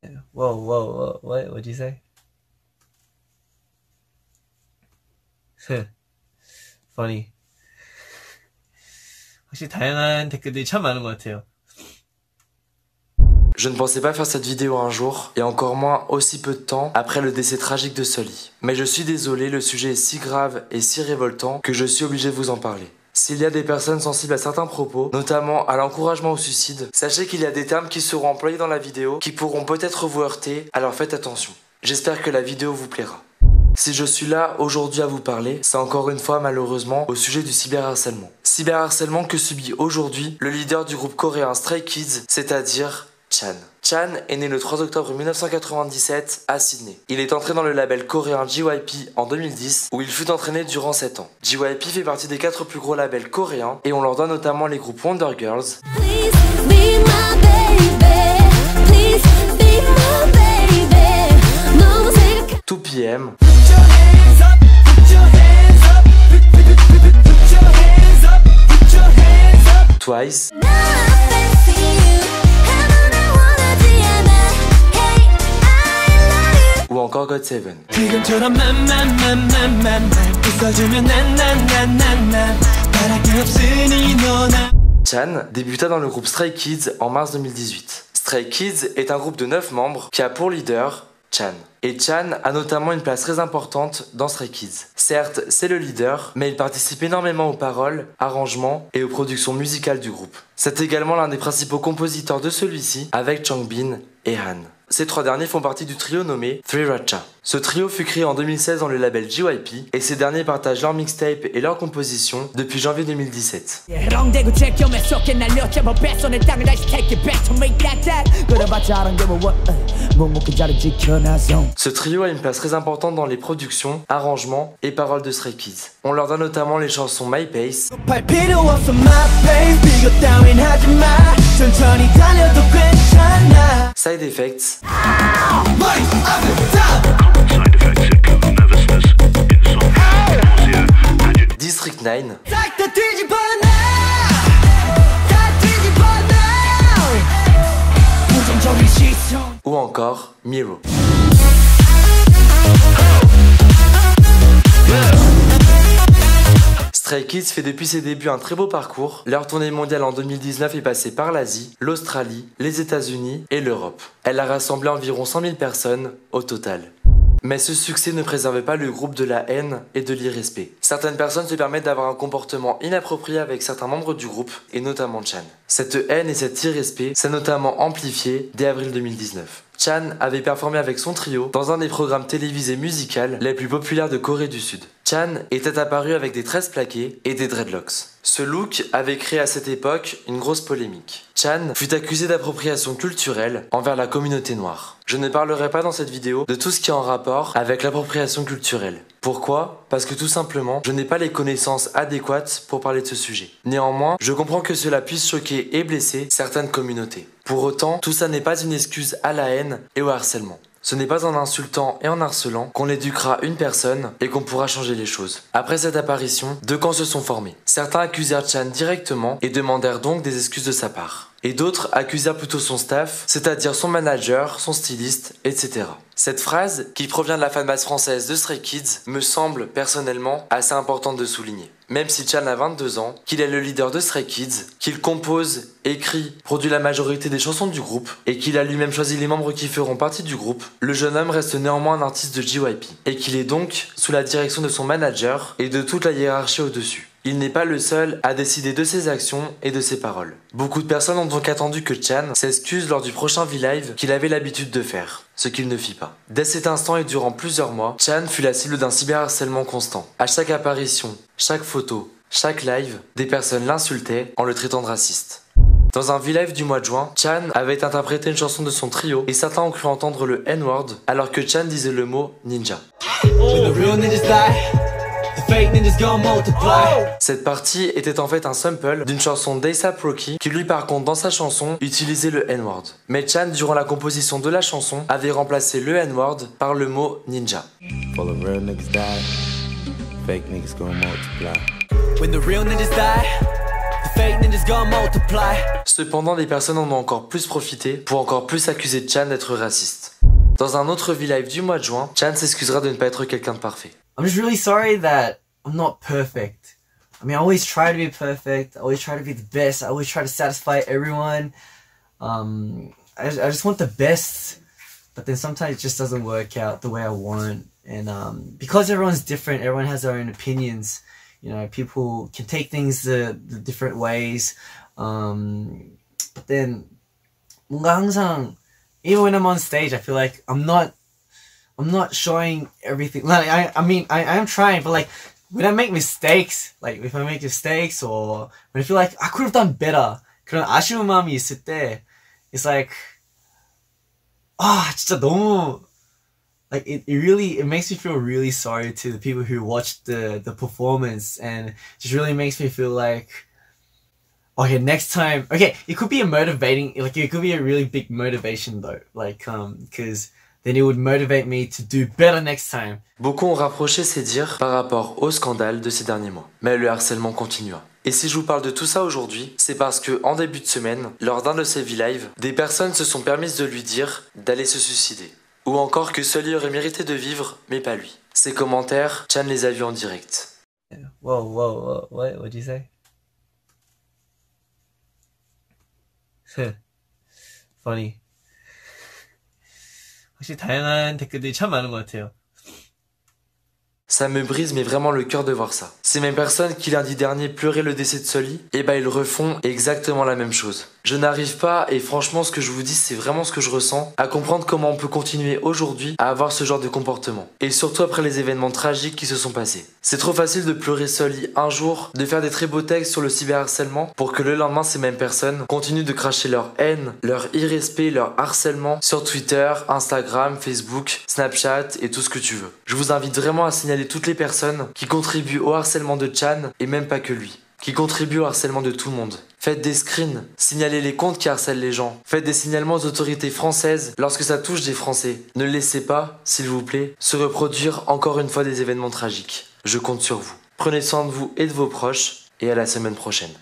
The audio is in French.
Whoa, whoa, whoa, what? What'd you say? Funny. 확실히 다양한 댓글들이 참 많은 것 같아요. Je ne pensais pas faire cette vidéo un jour, et encore moins aussi peu de temps après le décès tragique de Sully. Mais je suis désolé, le sujet est si grave et si révoltant que je suis obligé de vous en parler. S'il y a des personnes sensibles à certains propos, notamment à l'encouragement au suicide, sachez qu'il y a des termes qui seront employés dans la vidéo qui pourront peut-être vous heurter, alors faites attention. J'espère que la vidéo vous plaira. Si je suis là aujourd'hui à vous parler, c'est encore une fois malheureusement au sujet du cyberharcèlement. Cyberharcèlement que subit aujourd'hui le leader du groupe coréen Stray Kids, c'est-à-dire Chan. Chan est né le 3 octobre 1997 à Sydney. Il est entré dans le label coréen JYP en 2010 où il fut entraîné durant 7 ans. JYP fait partie des 4 plus gros labels coréens et on leur doit notamment les groupes Wonder Girls, 2PM, Twice, ou encore GOT7. Chan débuta dans le groupe Stray Kids en mars 2018. Stray Kids est un groupe de 9 membres qui a pour leader Chan. Et Chan a notamment une place très importante dans Stray Kids. Certes, c'est le leader, mais il participe énormément aux paroles, arrangements et aux productions musicales du groupe. C'est également l'un des principaux compositeurs de celui-ci, avec Changbin et Han. Ces 3 derniers font partie du trio nommé Three Racha. Ce trio fut créé en 2016 dans le label JYP et ces derniers partagent leurs mixtapes et leurs compositions depuis janvier 2017. Ce trio a une place très importante dans les productions, arrangements et paroles de Stray Kids. On leur donne notamment les chansons My Pace, Side Effects, District 9 ou encore Miro. Stray Kids fait depuis ses débuts un très beau parcours. Leur tournée mondiale en 2019 est passée par l'Asie, l'Australie, les États-Unis et l'Europe. Elle a rassemblé environ 100 000 personnes au total. Mais ce succès ne préserve pas le groupe de la haine et de l'irrespect. Certaines personnes se permettent d'avoir un comportement inapproprié avec certains membres du groupe, et notamment Chan. Cette haine et cet irrespect s'est notamment amplifié dès avril 2019. Chan avait performé avec son trio dans un des programmes télévisés musicaux les plus populaires de Corée du Sud. Chan était apparu avec des tresses plaquées et des dreadlocks. Ce look avait créé à cette époque une grosse polémique. Chan fut accusé d'appropriation culturelle envers la communauté noire. Je ne parlerai pas dans cette vidéo de tout ce qui est en rapport avec l'appropriation culturelle. Pourquoi ? Parce que tout simplement, je n'ai pas les connaissances adéquates pour parler de ce sujet. Néanmoins, je comprends que cela puisse choquer et blesser certaines communautés. Pour autant, tout ça n'est pas une excuse à la haine et au harcèlement. Ce n'est pas en insultant et en harcelant qu'on éduquera une personne et qu'on pourra changer les choses. Après cette apparition, 2 camps se sont formés. Certains accusèrent Chan directement et demandèrent donc des excuses de sa part. Et d'autres accusèrent plutôt son staff, c'est-à-dire son manager, son styliste, etc. Cette phrase, qui provient de la fanbase française de Stray Kids, me semble personnellement assez importante de souligner. Même si Chan a 22 ans, qu'il est le leader de Stray Kids, qu'il compose, écrit, produit la majorité des chansons du groupe, et qu'il a lui-même choisi les membres qui feront partie du groupe, le jeune homme reste néanmoins un artiste de JYP, et qu'il est donc sous la direction de son manager et de toute la hiérarchie au-dessus. Il n'est pas le seul à décider de ses actions et de ses paroles. Beaucoup de personnes ont donc attendu que Chan s'excuse lors du prochain V-Live qu'il avait l'habitude de faire, ce qu'il ne fit pas. Dès cet instant et durant plusieurs mois, Chan fut la cible d'un cyberharcèlement constant. À chaque apparition, chaque photo, chaque live, des personnes l'insultaient en le traitant de raciste. Dans un V-Live du mois de juin, Chan avait interprété une chanson de son trio et certains ont cru entendre le N-word alors que Chan disait le mot ninja. Cette partie était en fait un sample d'une chanson d'A$AP Rocky qui lui par contre dans sa chanson utilisait le N-word. Mais Chan durant la composition de la chanson avait remplacé le N-word par le mot ninja. fake ninjas gonna multiply. Cependant, des personnes en ont encore plus profité pour encore plus accuser Chan d'être raciste. Dans un autre V-Live du mois de juin, Chan s'excusera de ne pas être quelqu'un de parfait. I'm just really sorry that I'm not perfect. I mean, I always try to be perfect. I always try to be the best. I always try to satisfy everyone. I just want the best, but then sometimes it just doesn't work out the way I want. And because everyone's different, everyone has their own opinions. You know, people can take things the different ways. But then, 뭔가 항상, even when I'm on stage, I feel like I'm not showing everything. Like I mean, I am trying, but like when I make mistakes, like if I make mistakes or when I feel like I could have done better, 그런 아쉬운 마음이 있을 때, it's like, 진짜 너무, like it makes me feel really sorry to the people who watched the performance, and just really makes me feel like, okay, next time, okay, it could be a really big motivation though, like, cause then it would motivate me to do better next time. Beaucoup ont rapproché ces dires par rapport au scandale de ces derniers mois. Mais le harcèlement continua. Et si je vous parle de tout ça aujourd'hui, c'est parce que en début de semaine, lors d'un de ses V-Live, des personnes se sont permises de lui dire d'aller se suicider. Ou encore que Sully aurait mérité de vivre, mais pas lui. Ces commentaires, Chan les a vus en direct. Whoa, what'd you say? Funny. 확실히 다양한 댓글들이 참 많은 것 같아요. Ça me brise mais vraiment le cœur de voir ça. Ces mêmes personnes qui lundi dernier pleuraient le décès de Sully, et ils refont exactement la même chose. Je n'arrive pas, et franchement ce que je vous dis c'est vraiment ce que je ressens, à comprendre comment on peut continuer aujourd'hui à avoir ce genre de comportement. Et surtout après les événements tragiques qui se sont passés. C'est trop facile de pleurer Sully un jour, de faire des très beaux textes sur le cyberharcèlement, pour que le lendemain ces mêmes personnes continuent de cracher leur haine, leur irrespect, leur harcèlement sur Twitter, Instagram, Facebook, Snapchat et tout ce que tu veux. Je vous invite vraiment à signaler toutes les personnes qui contribuent au harcèlement de Chan, et même pas que lui, qui contribuent au harcèlement de tout le monde. Faites des screens, signalez les comptes qui harcèlent les gens, faites des signalements aux autorités françaises lorsque ça touche des Français. Ne laissez pas, s'il vous plaît, se reproduire encore une fois des événements tragiques. Je compte sur vous. Prenez soin de vous et de vos proches, et à la semaine prochaine.